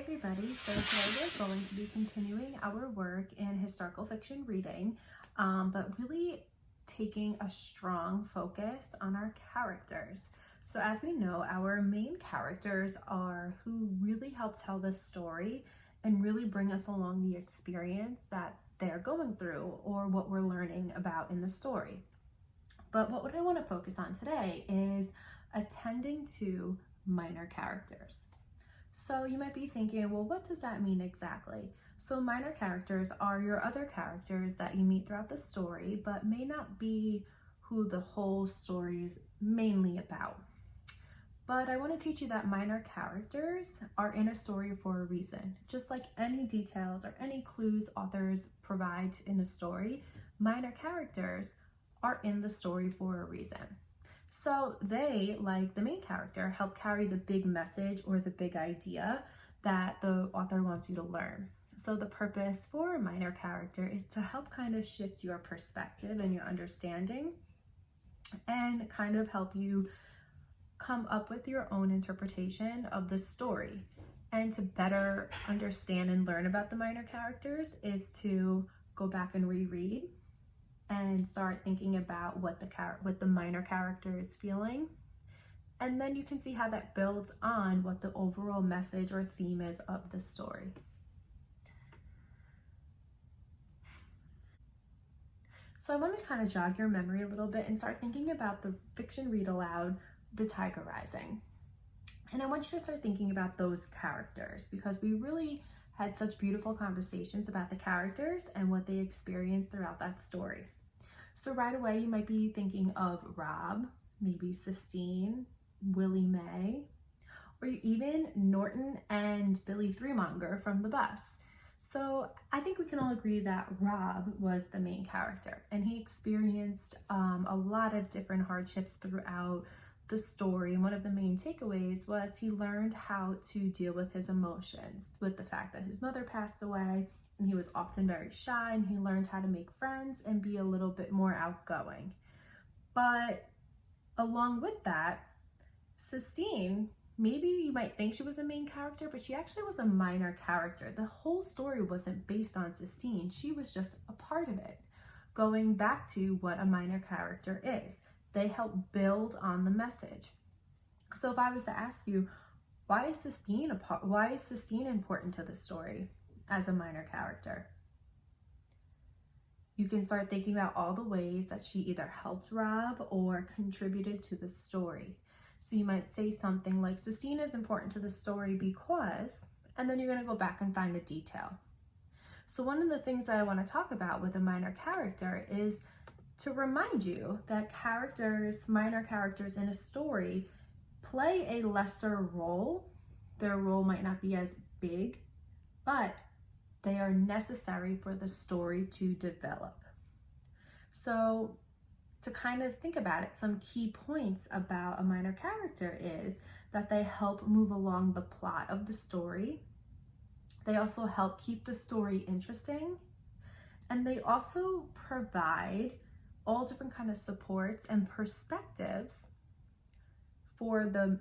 everybody. So today we're going to be continuing our work in historical fiction reading, but really taking a strong focus on our characters. So as we know, our main characters are who really help tell the story and really bring us along the experience that they're going through or what we're learning about in the story. But what I want to focus on today is attending to minor characters. So you might be thinking, well, what does that mean exactly? So minor characters are your other characters that you meet throughout the story, but may not be who the whole story is mainly about. But I want to teach you that minor characters are in a story for a reason. Just like any details or any clues authors provide in a story, minor characters are in the story for a reason. So they, like the main character, help carry the big message or the big idea that the author wants you to learn. So the purpose for a minor character is to help kind of shift your perspective and your understanding and kind of help you come up with your own interpretation of the story. And to better understand and learn about the minor characters is to go back and reread and start thinking about what the minor character is feeling. And then you can see how that builds on what the overall message or theme is of the story. So I want to kind of jog your memory a little bit and start thinking about the fiction read aloud, The Tiger Rising. And I want you to start thinking about those characters because we really had such beautiful conversations about the characters and what they experienced throughout that story. So right away, you might be thinking of Rob, maybe Sistine, Willie May, or even Norton and Billy Threemonger from The Bus. So I think we can all agree that Rob was the main character, and he experienced a lot of different hardships throughout the story. And one of the main takeaways was he learned how to deal with his emotions, with the fact that his mother passed away, and he was often very shy, and he learned how to make friends and be a little bit more outgoing. But along with that, Sistine, maybe you might think she was a main character, but she actually was a minor character. The whole story wasn't based on Sistine. She was just a part of it. Going back to what a minor character is, they help build on the message. So if I was to ask you, why is Sistine important to the story as a minor character? You can start thinking about all the ways that she either helped Rob or contributed to the story. So you might say something like, Sistine is important to the story because, and then you're going to go back and find a detail. So one of the things that I want to talk about with a minor character is to remind you that minor characters in a story play a lesser role. Their role might not be as big, but they are necessary for the story to develop. So to kind of think about it, some key points about a minor character is that they help move along the plot of the story. They also help keep the story interesting. And they also provide all different kind of supports and perspectives for the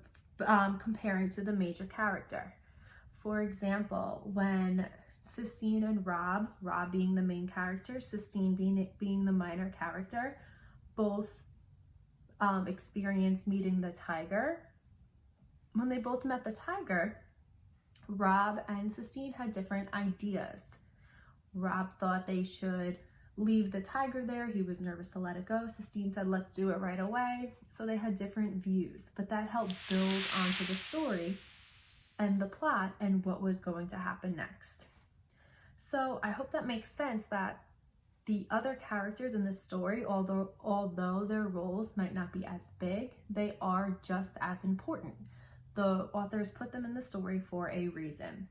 comparing to the major character. For example, when Sistine and Rob being the main character, Sistine being the minor character, both experienced meeting the tiger. When they both met the tiger, Rob and Sistine had different ideas. Rob thought they should leave the tiger there. He was nervous to let it go. Sistine said, let's do it right away. So they had different views, but that helped build onto the story and the plot and what was going to happen next. So I hope that makes sense that the other characters in the story, although their roles might not be as big, they are just as important. The authors put them in the story for a reason.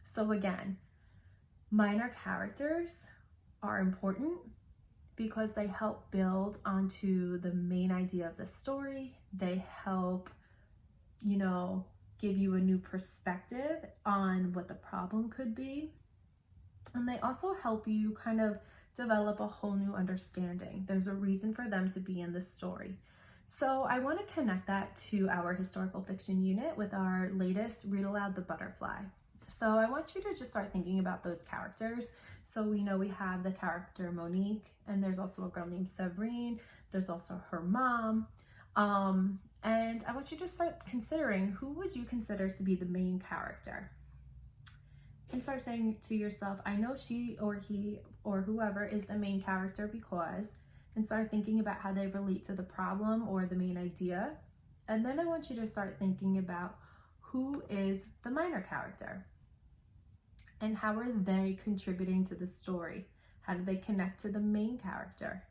So again, minor characters are important because they help build onto the main idea of the story. They help, give you a new perspective on what the problem could be. And they also help you kind of develop a whole new understanding. There's a reason for them to be in the story. So I want to connect that to our historical fiction unit with our latest Read Aloud the Butterfly. So I want you to just start thinking about those characters. So we know we have the character Monique, and there's also a girl named Severine. There's also her mom. And I want you to start considering, who would you consider to be the main character? And start saying to yourself, I know she or he or whoever is the main character because, and start thinking about how they relate to the problem or the main idea. And then I want you to start thinking about, who is the minor character and how are they contributing to the story? How do they connect to the main character?